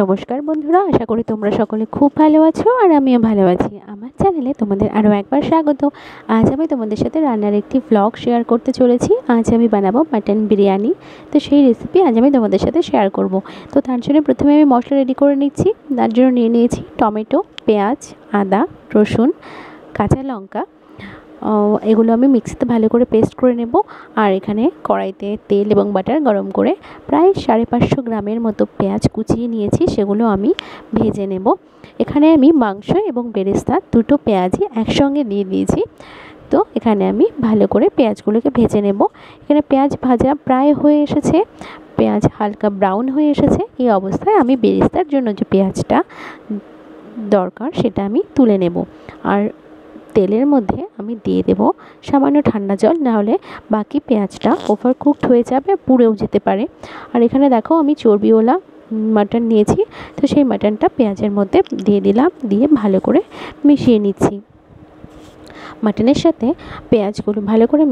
নমস্কার বন্ধুরা, আশা করি তোমরা সকলে খুব ভালো আছো আর আমিও ভালো আছি। আমার চ্যানেলে তোমাদের আরও একবার স্বাগত। আজ আমি তোমাদের সাথে রান্নার একটি ভ্লগ শেয়ার করতে চলেছি। আজ আমি বানাবো মাটন বিরিয়ানি। তো সেই রেসিপি আজ আমি তোমাদের সাথে শেয়ার করব। তো তার জন্য প্রথমে আমি মশলা রেডি করে নিচ্ছি। তার জন্য নিয়ে নিয়েছি টমেটো, পেঁয়াজ, আদা, রসুন, কাঁচা লঙ্কা। এগুলো আমি মিক্সিতে ভালো করে পেস্ট করে নেব। আর এখানে কড়াইতে তেল এবং বাটার গরম করে প্রায় 550 গ্রামের মতো পেঁয়াজ কুচিয়ে নিয়েছি, সেগুলো আমি ভেজে নেব। এখানে আমি মাংস এবং বেরেস্তা দুটো পেঁয়াজই একসঙ্গে দিয়ে দিয়েছি। তো এখানে আমি ভালো করে পেঁয়াজগুলোকে ভেজে নেব। এখানে পেঁয়াজ ভাজা প্রায় হয়ে এসেছে, পেঁয়াজ হালকা ব্রাউন হয়ে এসেছে। এই অবস্থায় আমি বেরেস্তার জন্য যে পেঁয়াজটা দরকার সেটা আমি তুলে নেব। আর তেলের মধ্যে আমি দিয়ে দেব সামান্য ঠান্ডা জল, নাহলে বাকি পেঁয়াজটা ওভার কুকড হয়ে যাবে, পুড়েও যেতে পারে। আর এখানে দেখো আমি চর্বিওয়ালা মাটন নিয়েছি, তো সেই মাটনটা পেঁয়াজের মধ্যে দিয়ে দিলাম, দিয়ে ভালো করে মিশিয়ে নিচ্ছি। মাটনের সাথে পেঁয়াজগুলো ভালো করে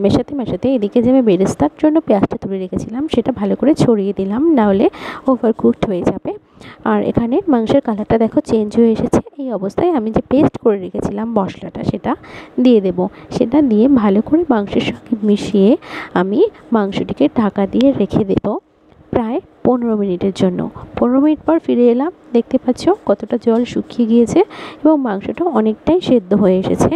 মেশাতে এদিকে যে আমি বেরেস্তার জন্য পেঁয়াজটা তুলে রেখেছিলাম সেটা ভালো করে ছড়িয়ে দিলাম, নাহলে ওভার কুকড হয়ে যাবে। আর এখানে মাংসের কালারটা দেখো চেঞ্জ হয়ে এসেছে। এই অবস্থায় আমি যে পেস্ট করে রেখেছিলাম মশলাটা সেটা দিয়ে দেব। সেটা দিয়ে ভালো করে মাংসের সঙ্গে মিশিয়ে আমি মাংসটিকে ঢাকা দিয়ে রেখে দেব প্রায় 15 মিনিটের জন্য। 15 মিনিট পর ফিরে এলাম, দেখতে পাচ্ছ কতটা জল শুকিয়ে গিয়েছে এবং মাংসটা অনেকটাই সেদ্ধ হয়ে এসেছে।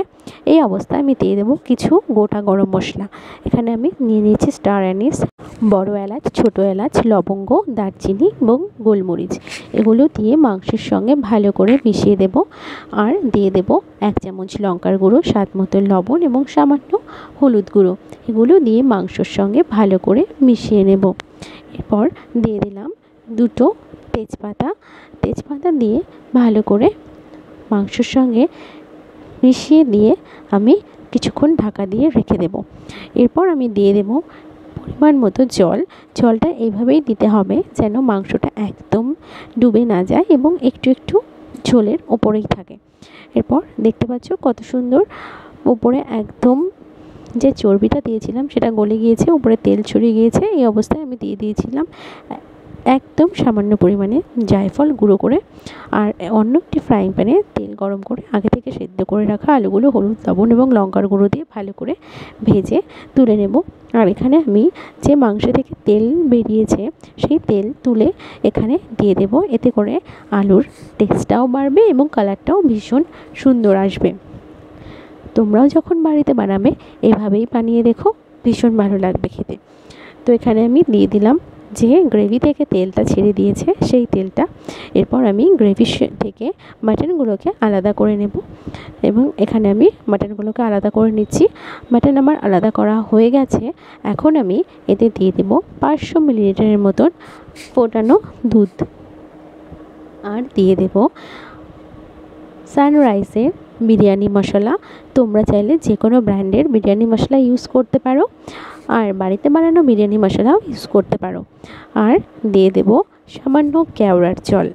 এই অবস্থায় আমি দিয়ে দেবো কিছু গোটা গরম মশলা। এখানে আমি নিয়ে নিয়েছি স্টার অ্যানিস, বড় এলাচ, ছোট এলাচ, লবঙ্গ, দারচিনি এবং গোলমরিচ। এগুলো দিয়ে মাংসের সঙ্গে ভালো করে মিশিয়ে দেব। আর দিয়ে দেব 1 চামচ লঙ্কার গুঁড়ো, স্বাদ মতো লবণ এবং সামান্য হলুদ গুঁড়ো। এগুলো দিয়ে মাংসর সঙ্গে ভালো করে মিশিয়ে নেব। এরপর দিয়ে দিলাম দুটো তেজপাতা দিয়ে ভালো করে মাংসর সঙ্গে মিশিয়ে দিয়ে আমি কিছুক্ষণ ঢাকা দিয়ে রেখে দেব। এরপর আমি দিয়ে দেব পরিমাণ মতো জলটা এইভাবেই দিতে হবে যেন মাংসটা একদম ডুবে না যায় এবং একটু একটু ঝোলের ওপরেই থাকে। এরপর দেখতে পাচ্ছ কত সুন্দর ওপরে একদম যে চর্বিটা দিয়েছিলাম সেটা গলে গিয়েছে, উপরে তেল ছড়িয়ে গিয়েছে। এই অবস্থায় আমি দিয়ে দিয়েছিলাম একদম সামান্য পরিমাণে জায়ফল গুঁড়ো করে। আর অন্য একটি ফ্রাইং প্যানে তেল গরম করে আগে থেকে সেদ্ধ করে রাখা আলুগুলো হলুদ, লবণ এবং লঙ্কার গুঁড়ো দিয়ে ভালো করে ভেজে তুলে নেব। আর এখানে আমি যে মাংস থেকে তেল বেরিয়েছে সেই তেল তুলে এখানে দিয়ে দেব। এতে করে আলুর টেস্টটাও বাড়বে এবং কালারটাও ভীষণ সুন্দর আসবে। তোমরাও যখন বাড়িতে বানাবে এভাবেই বানিয়ে দেখো, ভীষণ ভালো লাগবে খেতে। তো এখানে আমি দিয়ে দিলাম যে গ্রেভি থেকে তেলটা ছেড়ে দিয়েছে সেই তেলটা। এরপর আমি গ্রেভি থেকে মাটনগুলোকে আলাদা করে নেব এবং এখানে আমি মাটনগুলোকে আলাদা করে নিচ্ছি। মাটন আমার আলাদা করা হয়ে গেছে। এখন আমি এতে দিয়ে দেব 500 মিলিলিটারের মতন ফোটানো দুধ। আর দিয়ে দেব সানরাইজের বিরিয়ানি মশলা। তোমরা চাইলে যে কোনো ব্র্যান্ডের বিরিয়ানি মশলা ইউজ করতে পারো, আর বাড়িতে বানানো বিরিয়ানি মশলাও ইউজ করতে পারো। আর দিয়ে দেব সামান্য কেওড়ার জল।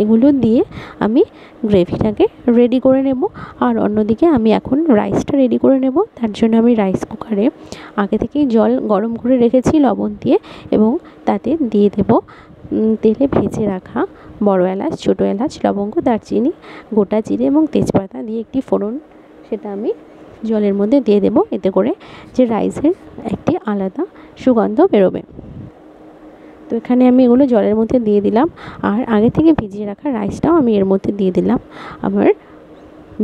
এগুলো দিয়ে আমি গ্রেভিটাকে রেডি করে নেব। আর অন্যদিকে আমি এখন রাইসটা রেডি করে নেব। তার জন্য আমি রাইস কুকারে আগে থেকেই জল গরম করে রেখেছি লবণ দিয়ে, এবং তাতে দিয়ে দেব তেলে ভেজে রাখা বড় এলাচ, ছোটো এলাচ, লবঙ্গ, দারচিনি, গোটা জিরে এবং তেজপাতা দিয়ে একটি ফোড়ন, সেটা আমি জলের মধ্যে দিয়ে দেব। এতে করে যে রাইসের একটি আলাদা সুগন্ধ বেরোবে। তো এখানে আমি এগুলো জলের মধ্যে দিয়ে দিলাম। আর আগে থেকে ভিজিয়ে রাখা রাইসটাও আমি এর মধ্যে দিয়ে দিলাম। আমার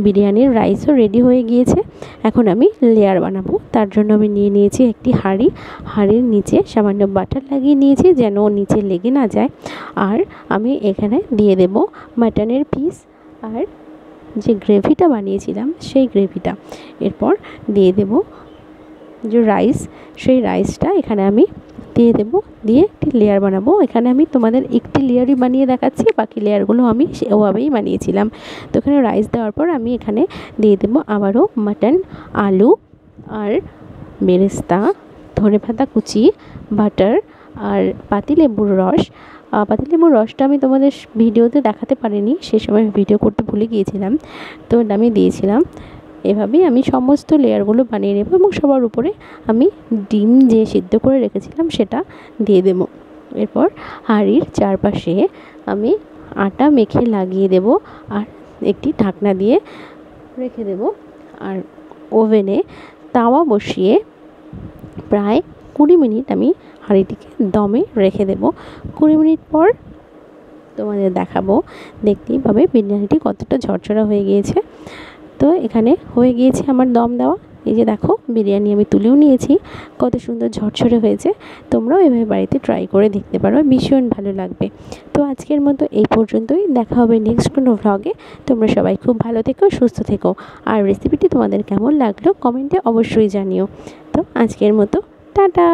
বিরিয়ানির রাইসও রেডি হয়ে গিয়েছে। এখন আমি লেয়ার বানাবো। তার জন্য আমি নিয়ে নিয়েছি একটি হাঁড়ির নিচে সামান্য বাটার লাগিয়ে নিয়েছি যেন নিচে লেগে না যায়। আর আমি এখানে দিয়ে দেব মাটনের পিস আর যে গ্রেভিটা বানিয়েছিলাম সেই গ্রেভিটা। এরপর দিয়ে দেব যে রাইস, সেই রাইসটা এখানে আমি দিয়ে দেব, দিয়ে একটি লেয়ার বানাবো। এখানে আমি তোমাদের একটি লেয়ারই বানিয়ে দেখাচ্ছি, বাকি লেয়ারগুলো আমি ওভাবেই বানিয়েছিলাম। তো এখানে রাইস দেওয়ার পর আমি এখানে দিয়ে দেবো আবারও মাটন, আলু আর বেরেস্তা, ধনেপাতা কুচি, বাটার আর পাতিলেবুর রস। পাতিলেবুর রসটা আমি তোমাদের ভিডিওতে দেখাতে পারিনি, সে সময় ভিডিও করতে ভুলে গিয়েছিলাম, তো আমি দিয়েছিলাম। এভাবেই আমি সমস্ত লেয়ারগুলো বানিয়ে নেব এবং সবার উপরে আমি ডিম যে সিদ্ধ করে রেখেছিলাম সেটা দিয়ে দেব। এরপর হাঁড়ির চারপাশে আমি আটা মেখে লাগিয়ে দেব আর একটি ঢাকনা দিয়ে রেখে দেব। আর ওভেনে তাওয়া বসিয়ে প্রায় 20 মিনিট আমি হাঁড়িটিকে দমে রেখে দেব। 20 মিনিট পর তোমাদের দেখাবো। দেখতেই পাবে বিরিয়ানিটি কতটা ঝরঝরা হয়ে গিয়েছে। তো এখানে হয়ে গিয়েছে আমার দম দেওয়া। এই যে দেখো বিরিয়ানি আমি তুলেও নিয়েছি, কত সুন্দর ঝরঝরে হয়েছে। তোমরাও এভাবে বাড়িতে ট্রাই করে দেখতে পারো, ভীষণ ভালো লাগবে। তো আজকের মতো এই পর্যন্তই, দেখা হবে নেক্সট কোনো ভ্লগে। তোমরা সবাই খুব ভালো থেকো, সুস্থ থেকো। আর রেসিপিটি তোমাদের কেমন লাগলো কমেন্টে অবশ্যই জানিও। তো আজকের মতো টাটা।